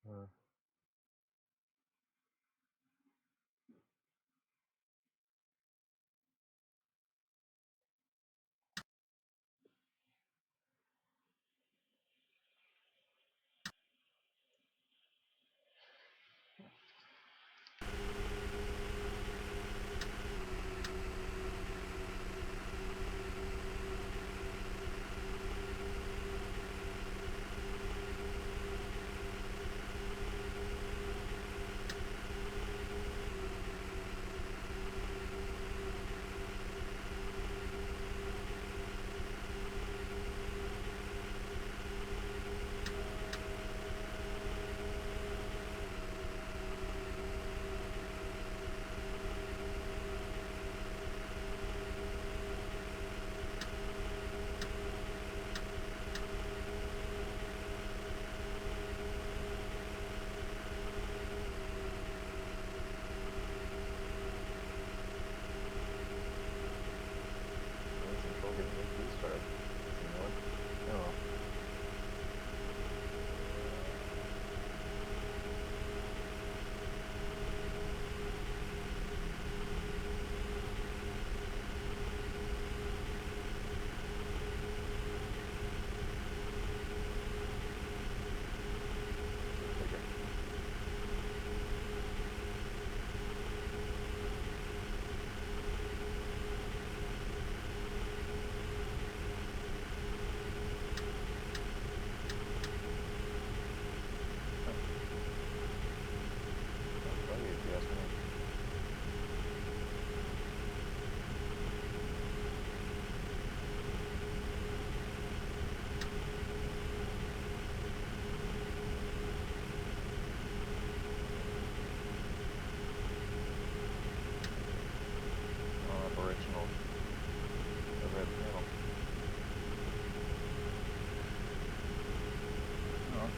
Uh, control getting the started. Missing one. Oh. Operational overhead panel. Oh.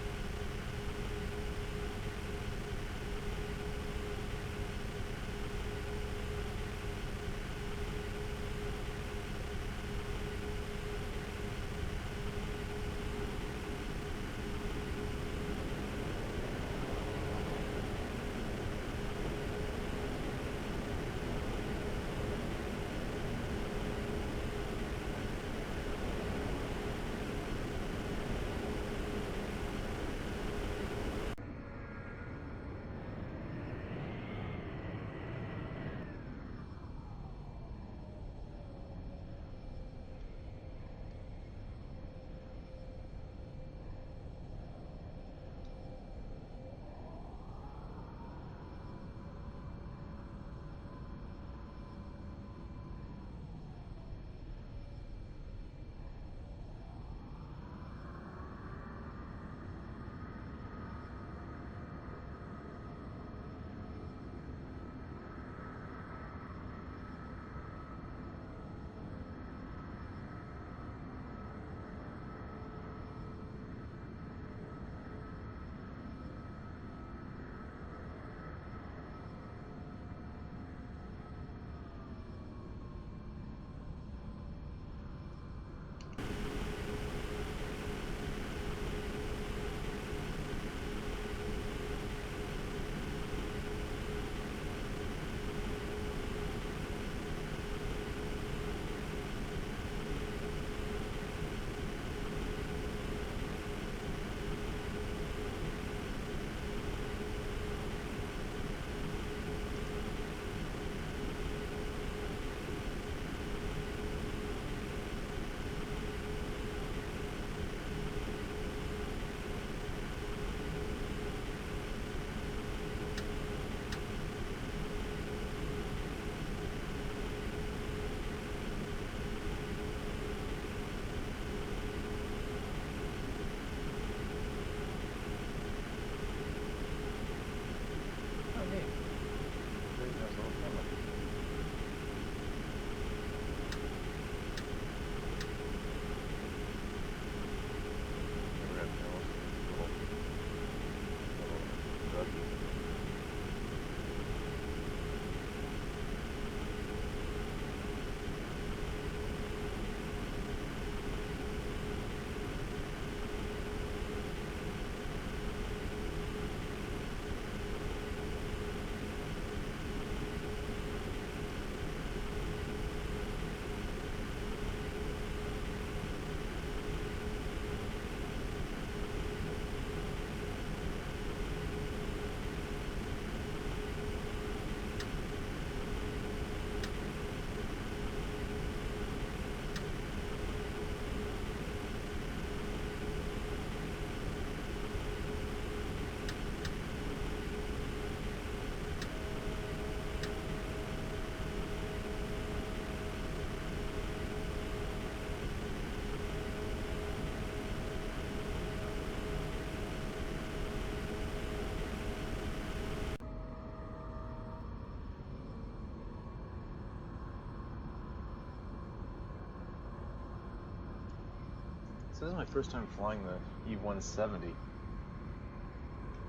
So this is my first time flying the E170.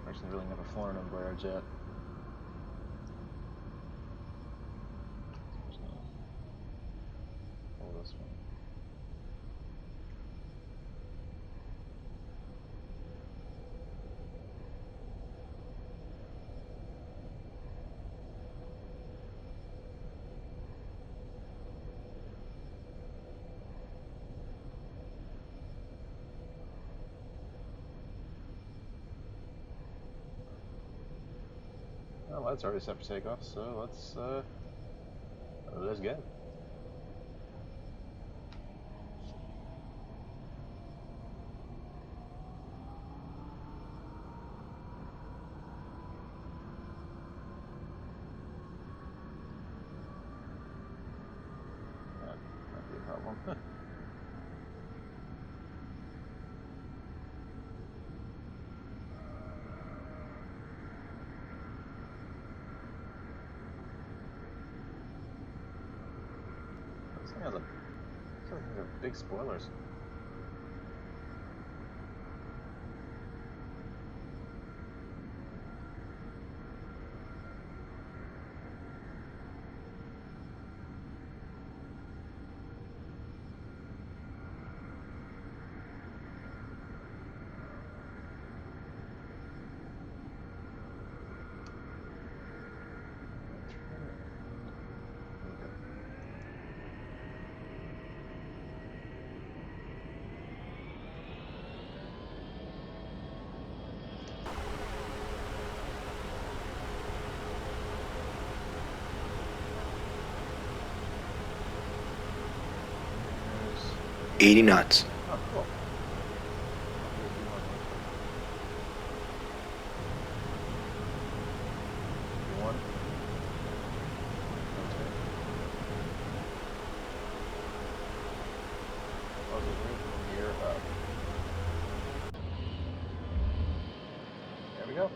I've actually really never flown an Embraer jet. Pull this one. Well, that's already set for takeoff, so let's go. That might be a problem. This thing has big spoilers. There's 80 knots. Oh, cool. One. Okay. Gear up. There we go.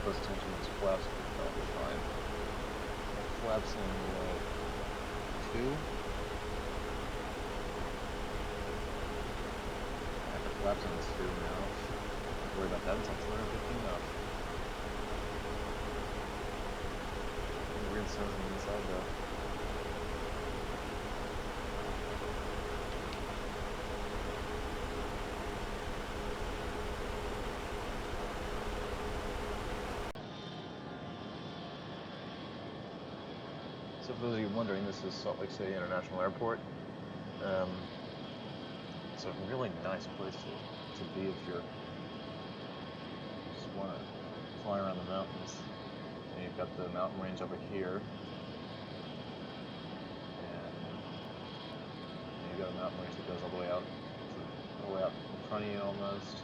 Close attention to these flaps, that'll be fine. Flaps in 2. I have the flaps in 2 now. Don't worry about that until 215 knots. Weird sounds on the inside though. So for those of you wondering, this is Salt Lake City International Airport. It's a really nice place to be if you just want to fly around the mountains. And you've got the mountain range over here, and you've got a mountain range that goes all the way out, in front of you almost.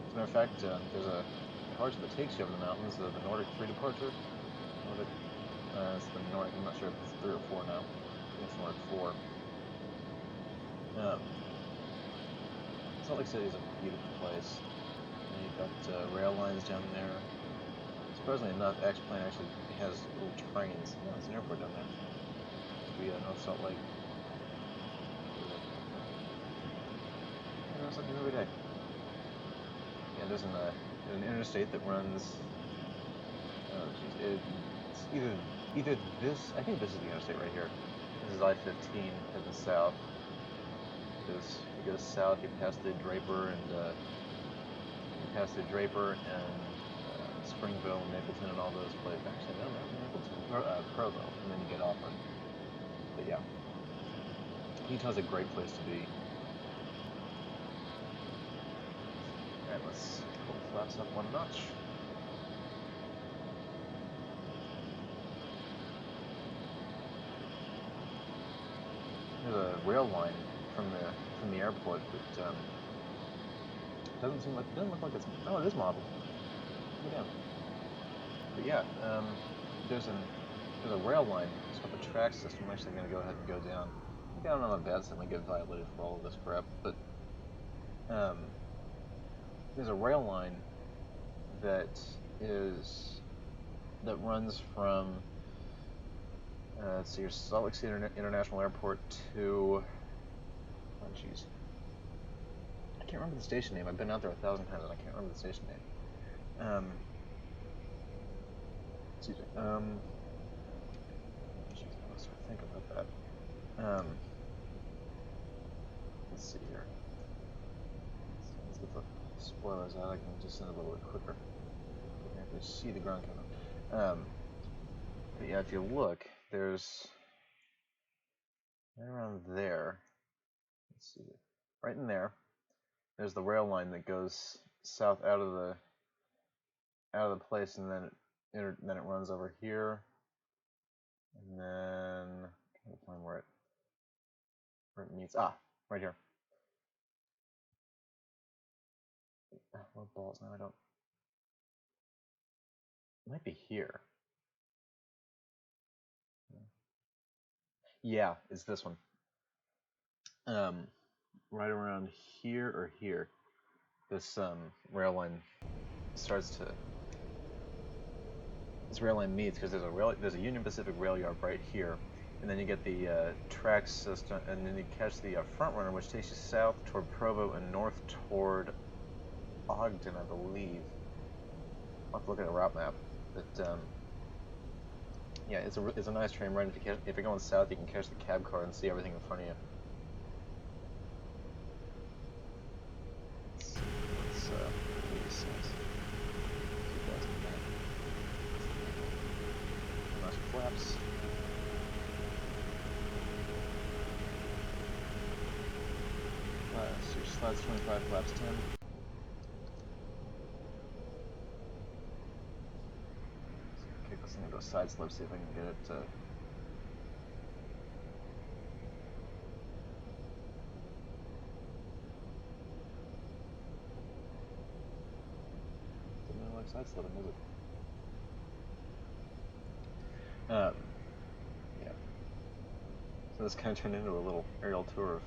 As a matter of fact, there's a departure that takes you over the mountains, the Nordic 3 departure. It's the Nordic, I'm not sure if it's 3 or 4 now. I think it's Nordic 4. Salt Lake City is a beautiful place. And you've got Airlines down there. Surprisingly enough, X-Plane actually has little trains. No, it's an airport down there. We North Salt Lake. I know something every day. Yeah, there's an interstate that runs. Oh, geez, it's either this. I think this is the interstate right here. This is I-15 heading south. Because if you go south, you pass the Draper and Springville and Mapleton and all those places. Actually, no, not Mapleton, Provo, and then you get off on. But yeah, Utah's a great place to be. Alright, let's pull the flaps up 1 notch. There's a rail line from the airport that doesn't look like it's. Oh, it is modeled. Look down. But yeah, there's a rail line. It's got the track system. I'm actually going to go ahead and go down I'm not bad, so I might get violated for all of this crap, but there's a rail line that runs from let's see, your Salt Lake City International Airport to, oh jeez, I can't remember the station name. I've been out there 1,000 times and I can't remember the station name. Excuse me. Jeez, I must think about that. Let's see here. Let's get the spoilers out. I can just send it a little bit quicker. You can actually see the ground coming. But yeah, if you look, there's right around there. Let's see, right in there. There's the rail line that goes south out of the place, and then it runs over here, and then I can't find where it meets. Ah, right here. What balls? No, I don't. It might be here. Yeah, it's this one. Right around here or here, this rail line starts to. This rail line meets because there's a Union Pacific rail yard right here, and then you get the track system, and then you catch the front runner, which takes you south toward Provo and north toward Ogden, I believe. I'll have to look at a route map, but yeah, it's a nice train ride. If you're going south, you can catch the cab car and see everything in front of you. Let's do these things. Nice flaps. So your slides 25, flaps 10. Kick this thing into a side slip, see if I can get it to. Didn't really like side slipping, is it? Yeah. So this kind of turned into a little aerial tour of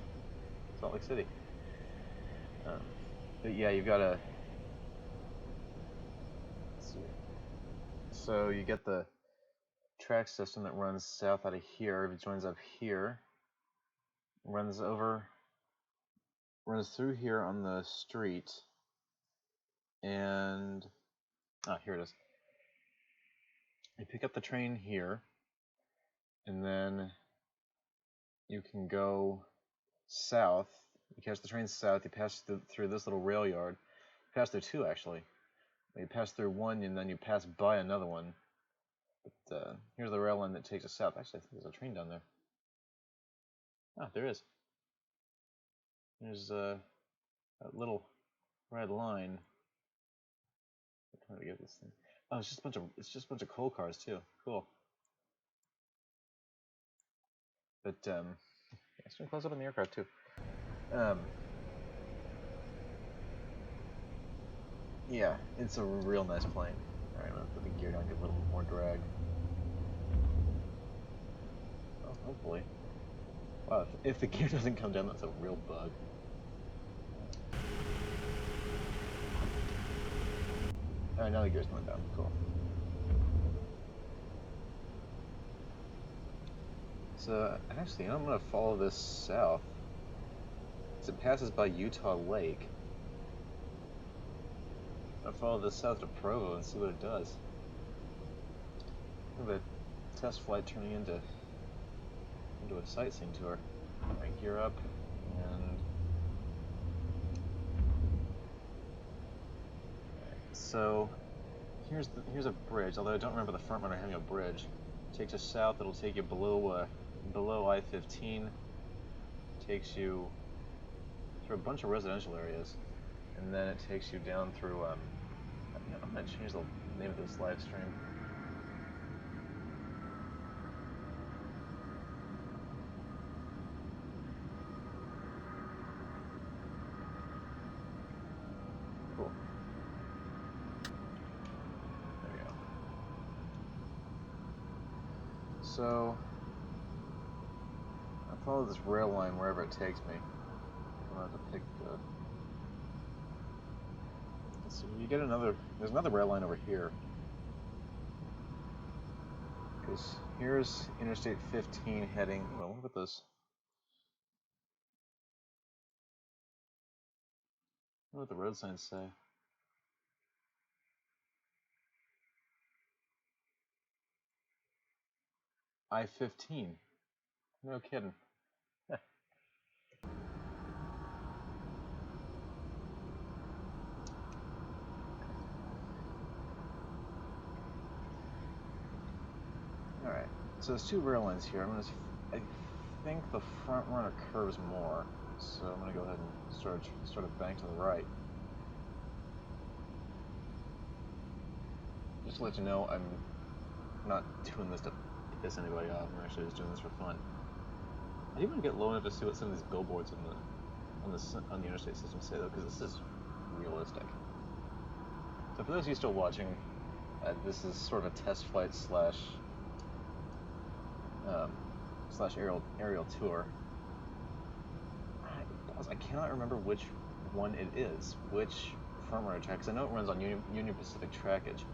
Salt Lake City. But yeah, you've got to. Let's see. So you get the track system that runs south out of here. It joins up here, runs through here on the street, and here it is. You pick up the train here, and then you can go south. You catch the train south. You pass through this little rail yard. You pass through two actually. You pass through one, and then you pass by another one. But here's the rail line that takes us south. Actually, I think there's a train down there. Ah, there is. There's that little red line. I'm trying to get this thing. Oh, it's just a bunch of coal cars too. Cool. But yeah, it's been close up on the aircraft too. Yeah, it's a real nice plane. Alright, I'm gonna put the gear down, get a little more drag. Oh, hopefully. Wow, if the gear doesn't come down, that's a real bug. Alright, now the gear's coming down. Cool. So, actually, I'm gonna follow this south. As it passes by Utah Lake. I'll follow this south to Provo and see what it does. Look at the test flight turning into a sightseeing tour. Alright, gear up, and so here's a bridge. Although I don't remember the front runner having a bridge. It takes us south. It'll take you below I-15. Takes you through a bunch of residential areas, and then it takes you down through. I'm gonna change the name of this live stream. Cool. There we go. So follow this rail line wherever it takes me. I'm gonna have to pick. Let's see. You get another. There's another rail line over here. Because here's Interstate 15 heading. Oh, what about this? What do the road signs say? I-15. No kidding. Alright, so there's two rail lines here. I think the front runner curves more, so I'm going to go ahead and start a bank to the right. Just to let you know, I'm not doing this to piss anybody off. I'm actually just doing this for fun. I didn't even get low enough to see what some of these billboards on the interstate system say, though, because this is realistic. So for those of you still watching, this is sort of a test flight slash aerial tour. I cannot remember which one it is, which front runner track, because I know it runs on Union Pacific trackage.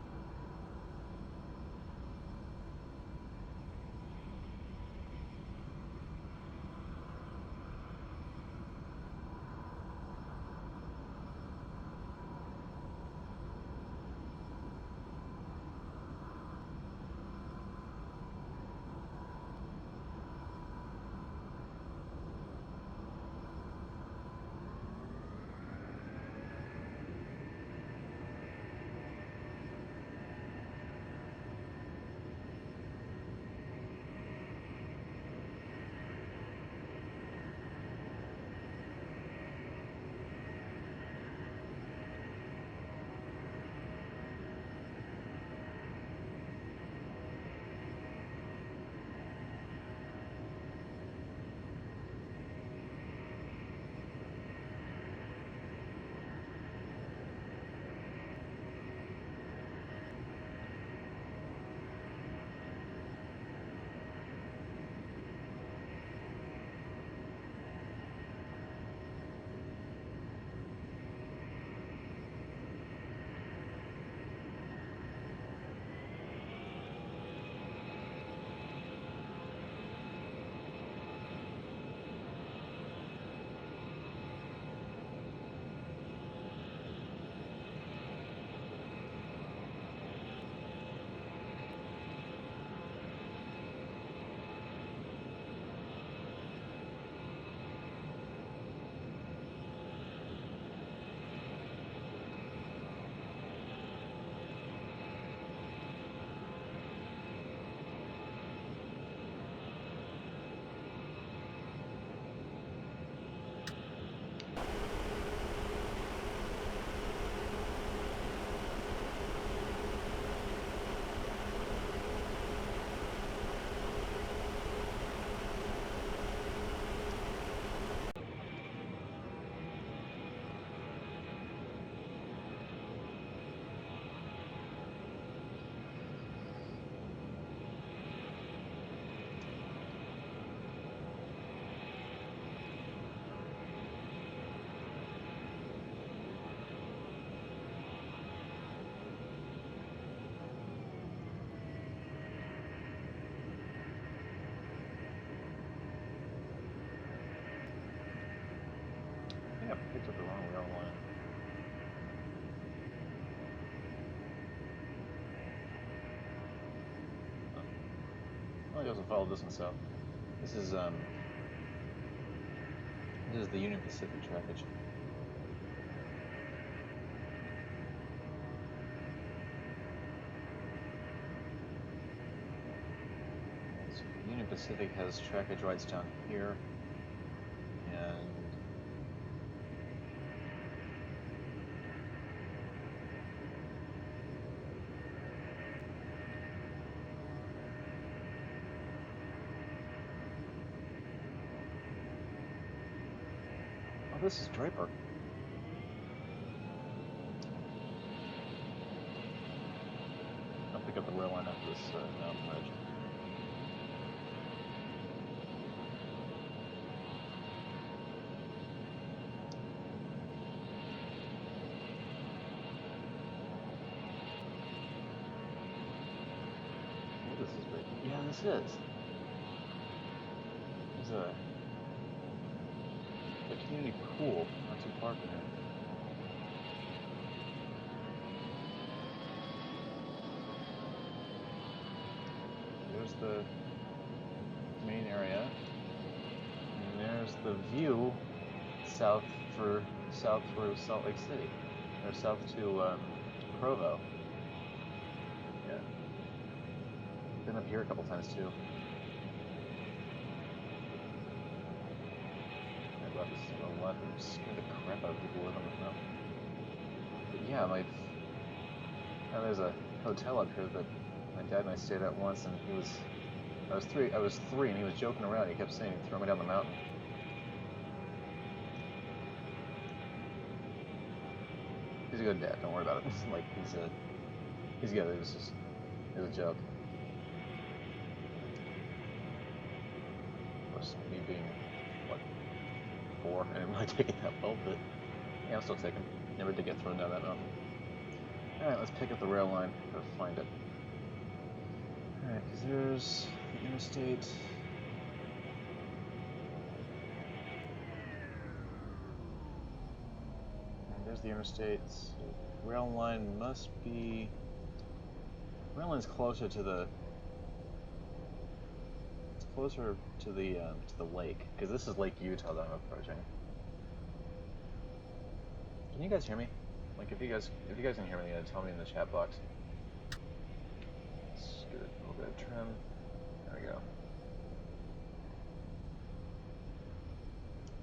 I picked up the wrong rail line. Oh, you also followed this one south. This is the Union Pacific trackage. So Union Pacific has trackage rights down here, and this is Draper. I'll pick up the rail line after this mountain ridge. this is. There's a community pool not too far from here. There's the main area, and there's the view south for Salt Lake City, or south to Provo. Yeah, been up here a couple times too. I love this a lot. I'm scared the crap out of people living on this mountain. But yeah, now there's a hotel up here that my dad and I stayed at once, and I was three, and he was joking around. He kept saying, "Throw me down the mountain." He's a good dad. Don't worry about it. Like he's good. It was a joke. Of course, me being what 4, I didn't really take it that well, but yeah, I'll still take him. Never did get thrown down that mountain. All right, let's pick up the rail line. Gotta find it. Alright, because there's the interstate. And there's the interstate. So rail line must be. Rail line's closer to the. It's closer to the lake, because this is Lake Utah that I'm approaching. Can you guys hear me? Like, if you guys can hear me, tell me in the chat box. Let's get a little bit of trim. There we go.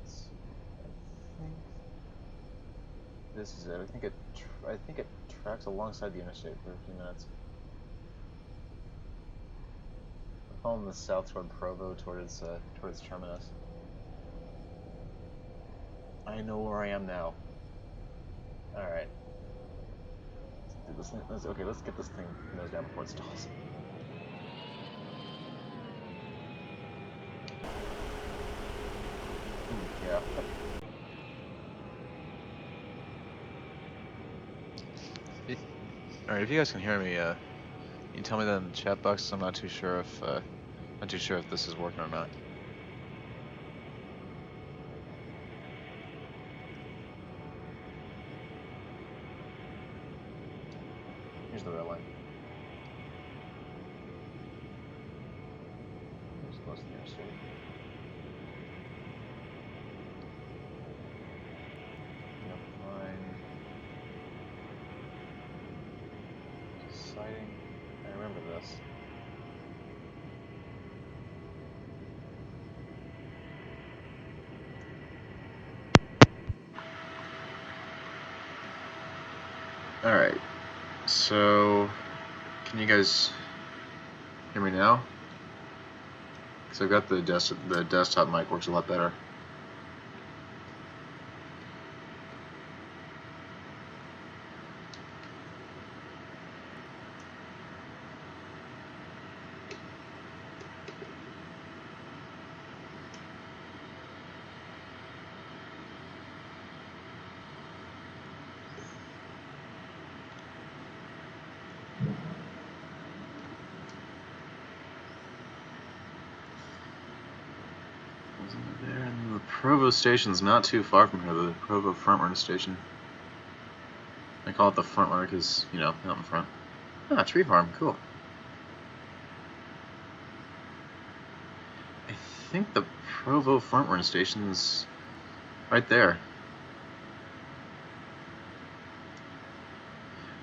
Let's see. I think this is it. I think it tracks alongside the interstate for a few minutes. I'm following the south toward Provo towards terminus. I know where I am now. All right. Okay, let's get this thing nose down before it stalls. Yeah. All right, if you guys can hear me, you can tell me that in the chat box. I'm not too sure if this is working or not. Here's the rail line. It's close to the interstate. Yep, fine. Sighting. I remember this. All right. So, can you guys hear me now? Because I've got the desktop mic works a lot better. There, and the Provo station's not too far from here, the Provo front runner station. I call it the front runner because, you know, out in front. Ah, tree farm, cool. I think the Provo front runner station's right there.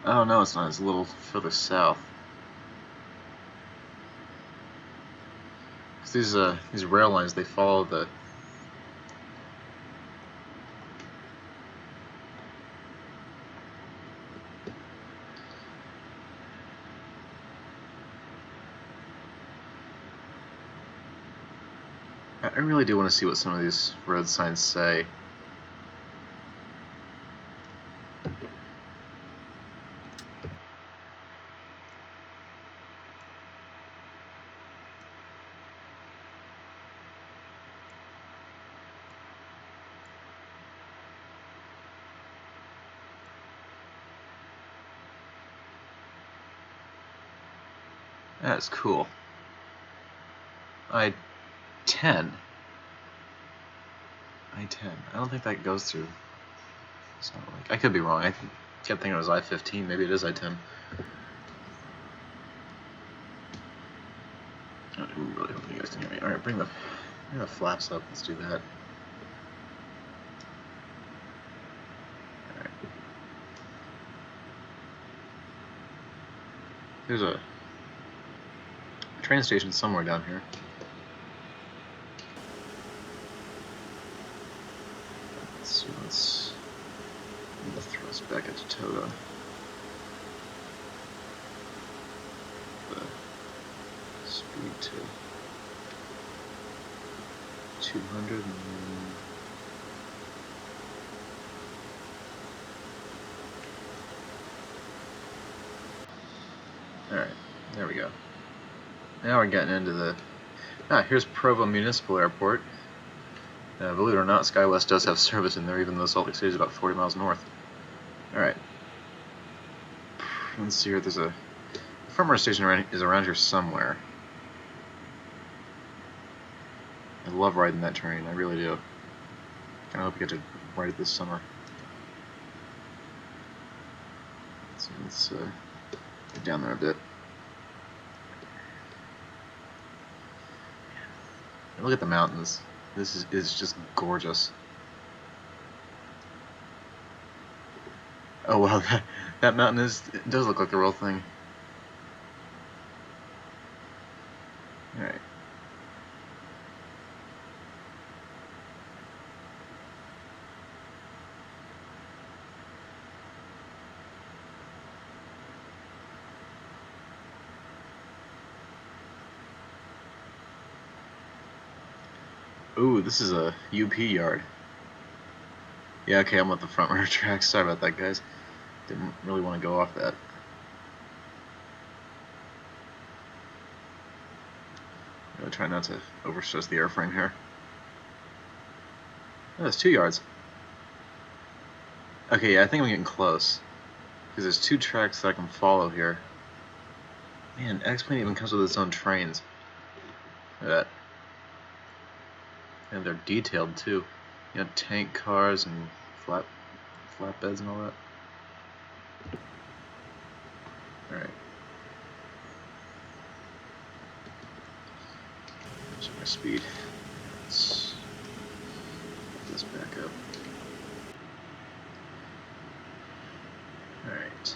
Oh no, it's not, it's a little further south. These rail lines, they follow the I really do want to see what some of these road signs say. That's cool. I-10. I-10. I don't think that goes through. So, like, I could be wrong. I kept thinking it was I-15. Maybe it is I-10. I'm really hoping you guys can hear me. Alright, bring the flaps up. Let's do that. Alright. There's a train station somewhere down here. Let's see, let's throw us back into Toga. The speed to 200 and... Alright, there we go. Now we're getting into the... here's Provo Municipal Airport. Believe it or not, SkyWest does have service in there, even though Salt Lake City is about 40 miles north. Alright. Let's see here, there's a... The firmware station is around here somewhere. I love riding that train, I really do. I hope you get to ride it this summer. So let's get down there a bit. Look at the mountains. This is just gorgeous. Oh wow, that mountain it does look like the real thing. Alright. Ooh, this is a UP yard. Yeah, okay, I'm at the front rear tracks. Sorry about that, guys. Didn't really want to go off that. I'm gonna try not to overstress the airframe here. Oh, there's 2 yards. Okay, yeah, I think I'm getting close. Because there's 2 tracks that I can follow here. Man, X-Plane even comes with its own trains. Look at that. And they're detailed too. You know, tank cars and flatbeds and all that. Alright. Check my speed. Let's put this back up. Alright.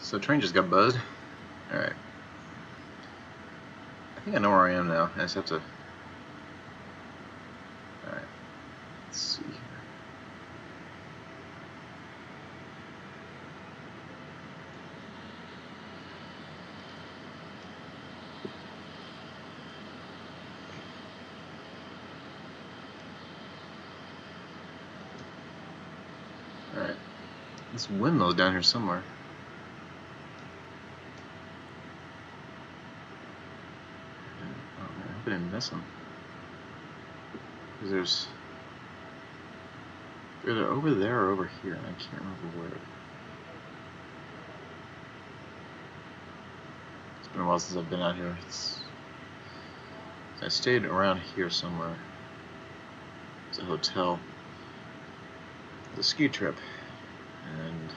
So the train just got buzzed. Alright. I think I know where I am now. I just have to... Alright. This windmill's down here somewhere. Oh man, I hope I didn't miss them. Because there's they're either over there or over here, and I can't remember where. It's been a while since I've been out here. I stayed around here somewhere. It's a hotel. It's a ski trip, and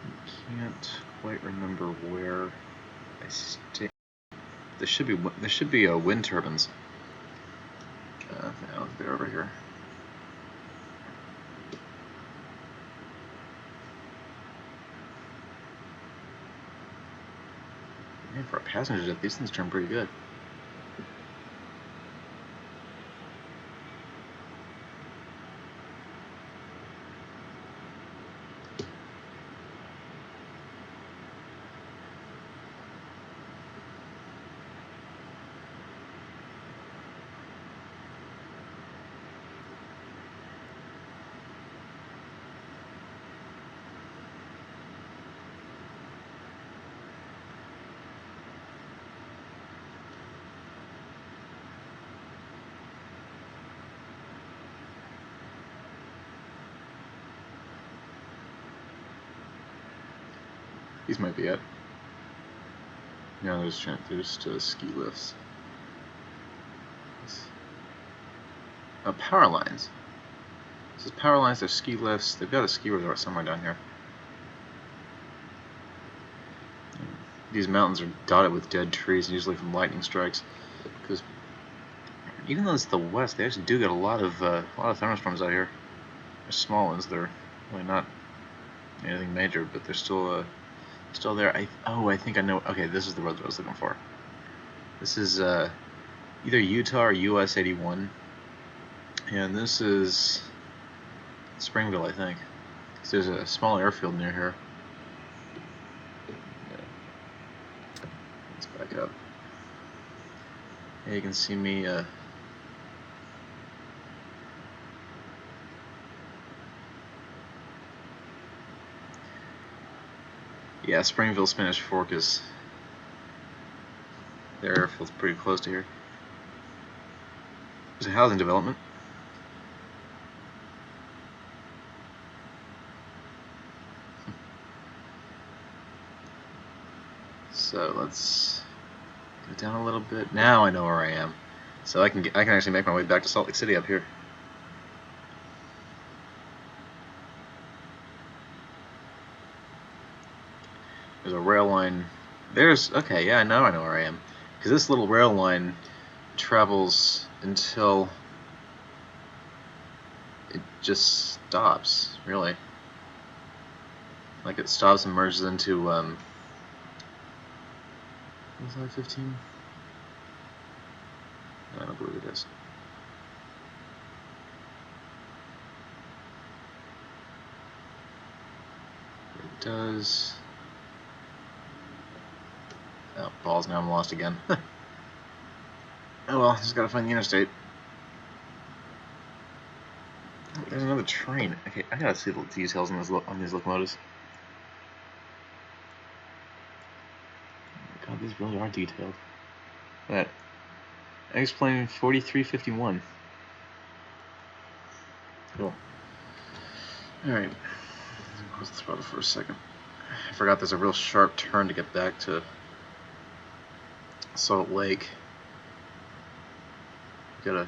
I can't quite remember where I stayed. There should be wind turbines. No, they're over here. Man, for a passenger jet, these things turn pretty good. These might be it. Yeah, there's ski lifts. Power lines. This is power lines, there's ski lifts. They've got a ski resort somewhere down here. These mountains are dotted with dead trees, usually from lightning strikes. Because even though it's the west, they actually do get a lot of thunderstorms out here. They're small ones. They're really not anything major, but they're still there. I think I know. Okay, this is the road that I was looking for. This is either Utah or US 81, and this is Springville, I think. So there's a small airfield near here. Yeah. Let's back up. Yeah, you can see me. Yeah, Springville Spanish Fork is. Their airfield's pretty close to here. There's a housing development. So let's go down a little bit. Now I know where I am. So I can actually make my way back to Salt Lake City up here. There's a rail line. Okay, yeah, now I know where I am. Because this little rail line travels until it just stops, really. Like it stops and merges into, was I-15? No, I don't believe it is. It does. Oh, balls, now I'm lost again. Oh well, just gotta find the interstate. Oh, there's another train. Okay, I gotta see the details on these locomotives. Oh my god, these really are detailed. That X-Plane 4351. Cool. Alright. Close the throttle for a second. I forgot there's a real sharp turn to get back to Salt Lake. Gotta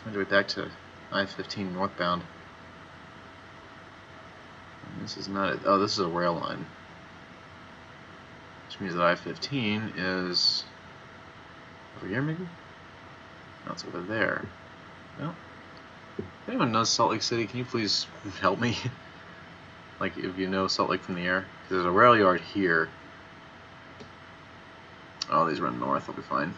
find your way back to I-15 northbound. And this is not it. Oh, this is a rail line. Which means that I-15 is over here, maybe? No, it's over there. No. If anyone knows Salt Lake City, can you please help me? Like, if you know Salt Lake from the air? 'Cause there's a rail yard here. Oh, these run north. I'll be fine.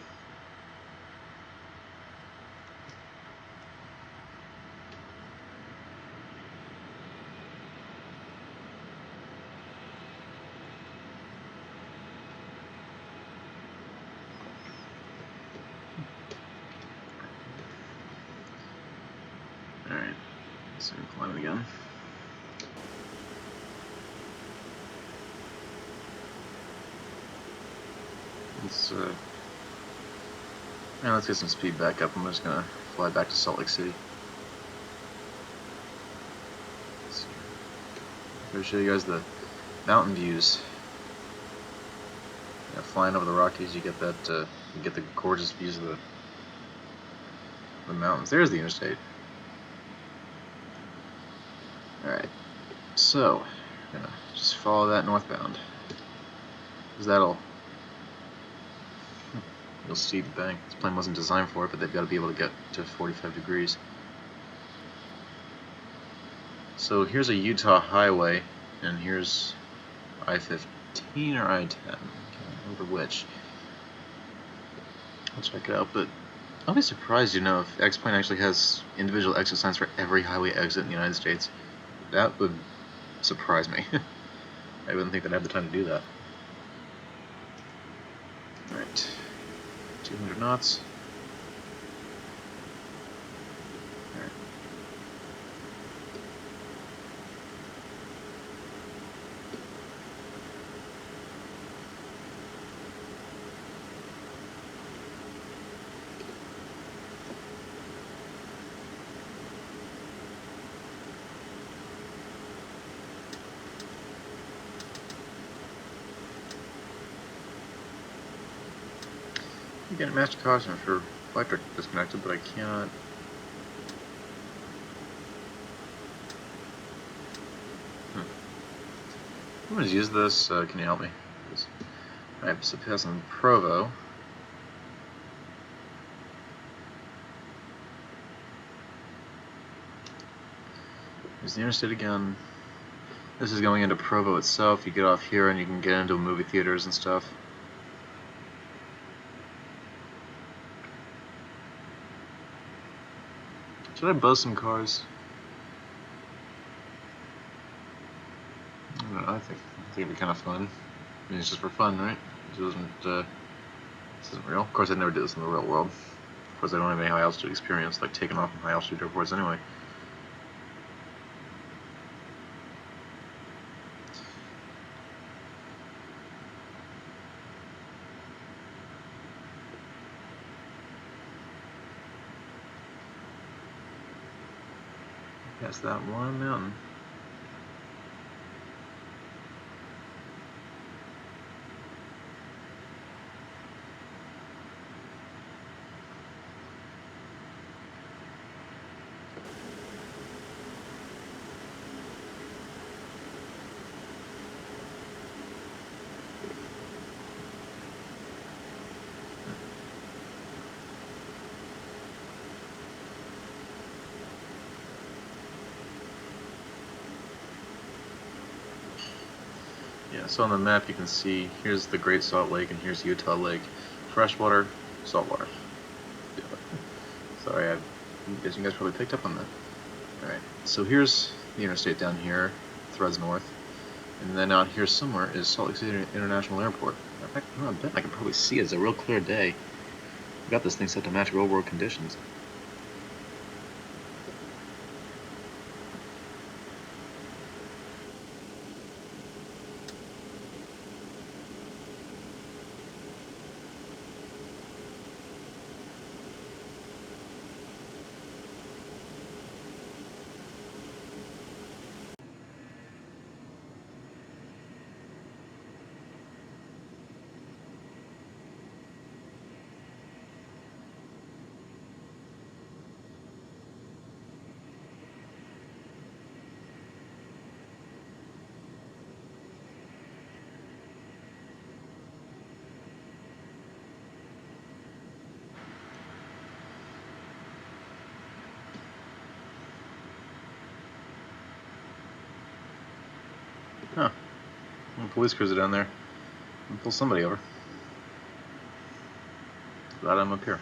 Same climate again. Let's get some speed back up. I'm just gonna fly back to Salt Lake City. I'll show you guys the mountain views. Yeah, flying over the Rockies, you get that. You get the gorgeous views of the mountains. There's the interstate. All right, so we're gonna just follow that northbound, because that'll. You'll see the bank. This plane wasn't designed for it, but they've got to be able to get to 45 degrees. So here's a Utah highway, and here's I-15 or I-10. Can't remember which. I'll check it out, but I'll be surprised, if X-Plane actually has individual exit signs for every highway exit in the United States. That would surprise me. I wouldn't think they'd have the time to do that. Alright. 200 knots. Alright. I'm getting matched caution for electric disconnected, but I cannot. I'm going to use this. Can you help me? Alright, so passing Provo. Here's the interstate again. This is going into Provo itself. You get off here and you can get into movie theaters and stuff. Should I buzz some cars? I don't know, I think it'd be kind of fun. I mean, it's just for fun, right? This isn't real. Of course, I'd never do this in the real world. Of course, I don't have any high altitude experience, like taking off from high altitude airports anyway. Past that one mountain. Yeah, so on the map you can see here's the Great Salt Lake and here's Utah Lake. Freshwater, saltwater. Sorry, I guess you guys probably picked up on that. Alright, so here's the interstate down here, threads north. And then out here somewhere is Salt Lake City International Airport. In fact, I bet I can probably see it. It's a real clear day. I've got this thing set to match real world conditions. Huh. A police cruiser down there. I'll pull somebody over. Glad I'm up here.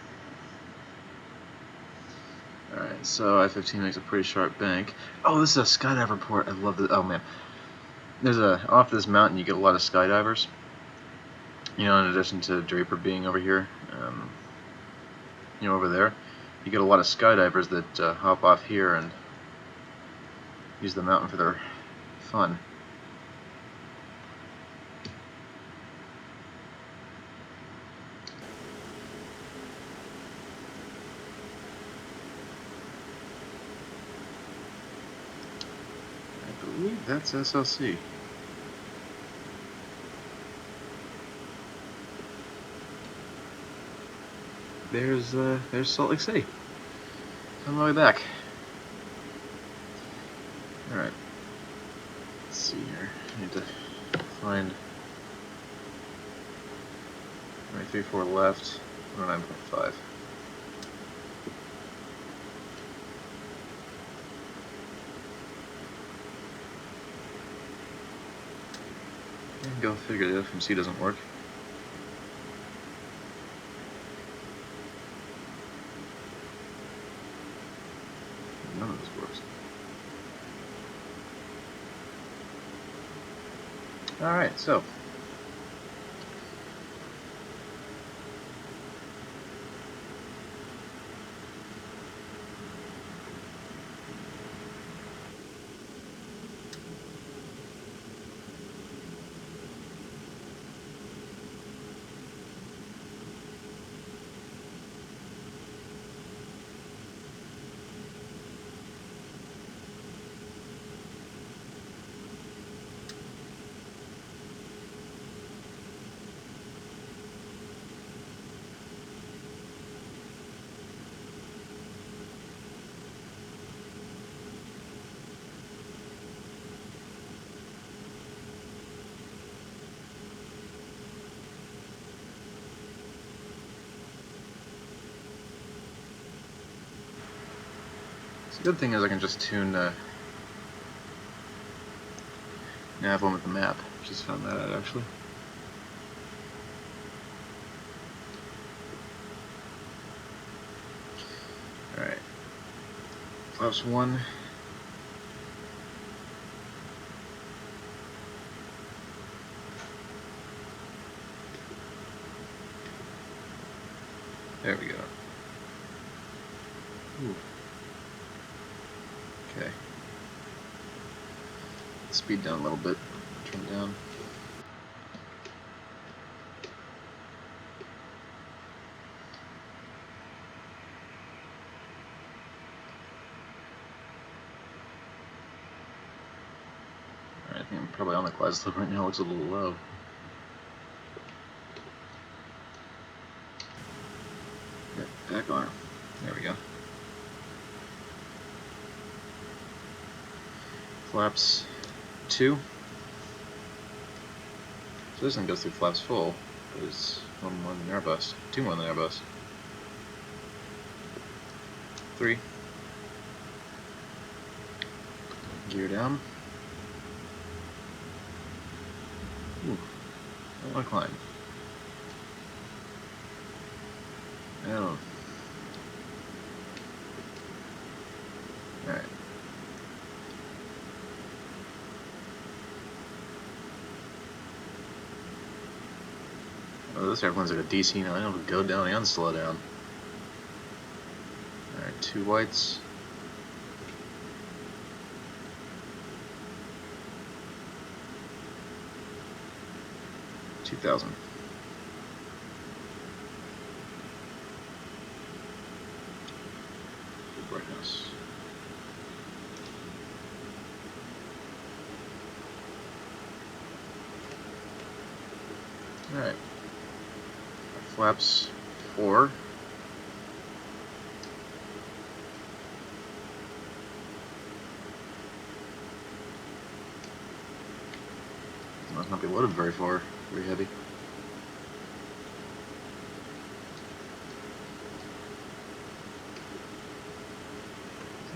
Alright, so I-15 makes a pretty sharp bank. Oh, this is a skydiver port. I love this. Oh, man. Off this mountain, you get a lot of skydivers. In addition to Draper being over here, over there, you get a lot of skydivers that hop off here and use the mountain for their fun. I believe that's SLC. There's Salt Lake City. On my way back. Alright. Let's see here. I need to find 34 left, 109.5. Go figure, the FMC doesn't work. None of this works. Alright, so. The good thing is I can just tune nav one with the map. Just found that out actually. Alright. Flaps 1. There we go. Ooh. Okay. Speed down a little bit. Turn it down. Alright, I think I'm probably on the glide slope right now. It looks a little low. Back on her. There we go. Flaps 2. So this one goes through flaps full, but it's one more than Airbus. 2 more than Airbus. 3. Gear down. Ooh, I want to climb. Oh. Alright. Oh, this airplane's like a DC-9. It'll go down and slow down. Alright, 2 whites. $2,000. Brightness. Alright. Flaps 4. Must not be loaded very far. Very heavy.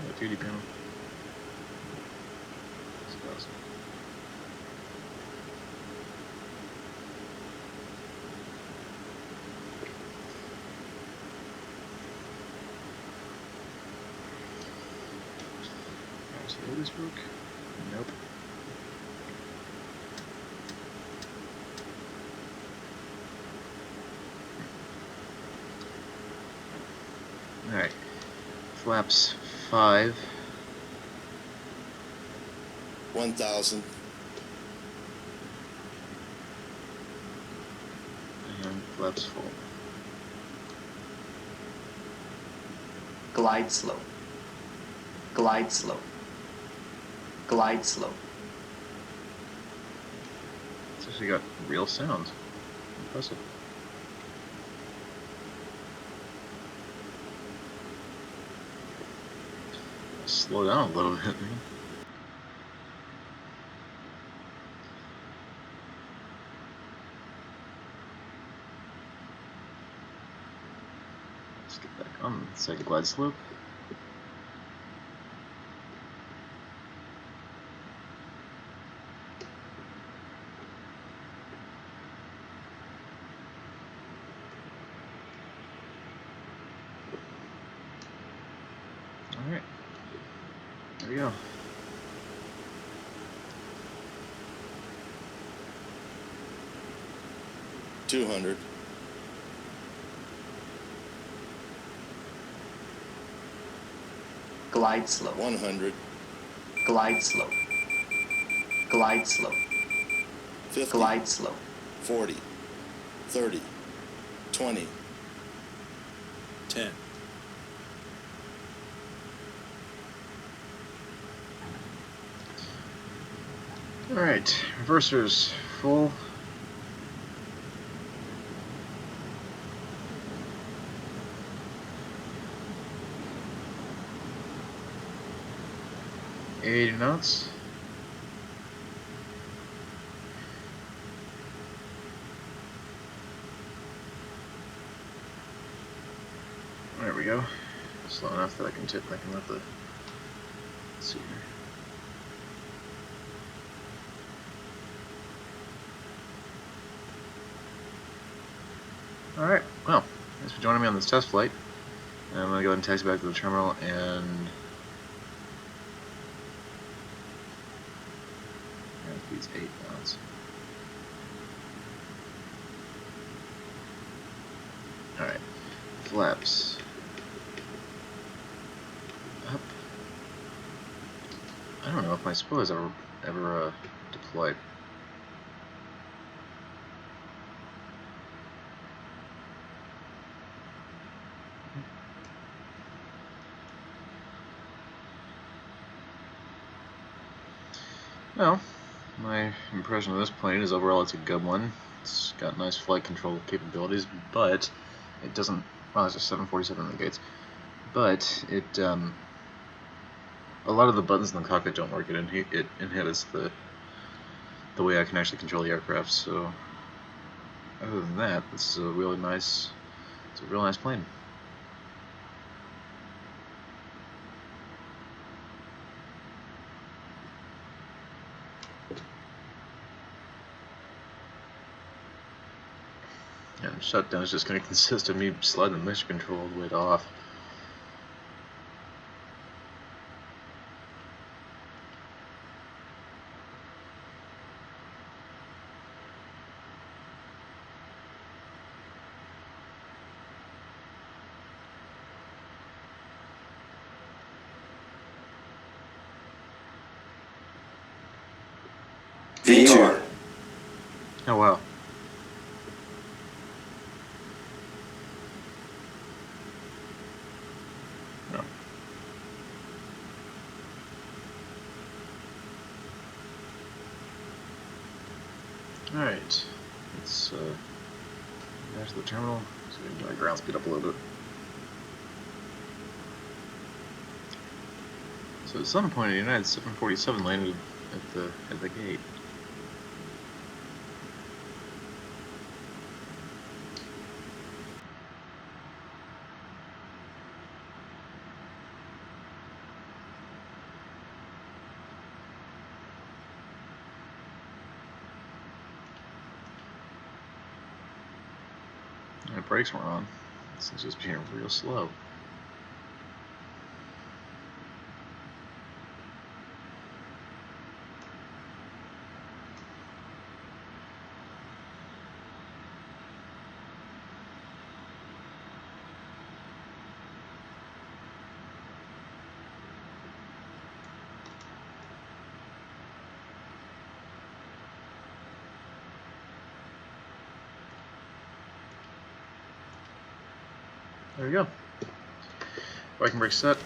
A 2D panel. Will this work? Nope. Alright. Flaps 5. 1,000. And flaps full. Glide slope. Glide slope. Glide slope. It's actually got real sounds. Impressive. Slow down a little bit, man. Let's get back on the second glide slope. Alright. There we go. $200. Glide slope. 100. Glide slope. Glide slope. 50. Glide slope. 40. 30. 20. 10. Alright, reversers full. $80 knots. There we go. Slow enough that I can let the. Let's see here. Alright, well, thanks for joining me on this test flight. I'm going to go ahead and taxi back to the terminal and these 8 knots. Alright, flaps up. I don't know if my SPO has ever deployed. Well, my impression of this plane is overall it's a good one. It's got nice flight control capabilities, but it doesn't. Well, it's a 747 in the gates, but it a lot of the buttons in the cockpit don't work. It inhibits the way I can actually control the aircraft. So other than that, this is a really nice. It's a real nice plane. And shutdown is just going to consist of me sliding the mission control all the way to off. VR. Oh wow. No. Alright. Let's back to the terminal. So we can get our ground speed up a little bit. So at some point, a United 747 landed at the gate. My brakes weren't on. This thing's just being real slow. There we go. Bike and brake set.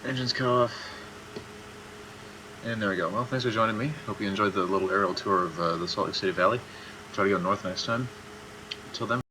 Engines cut off. And there we go. Well, thanks for joining me. Hope you enjoyed the little aerial tour of the Salt Lake City Valley. Try to go north next time. Until then.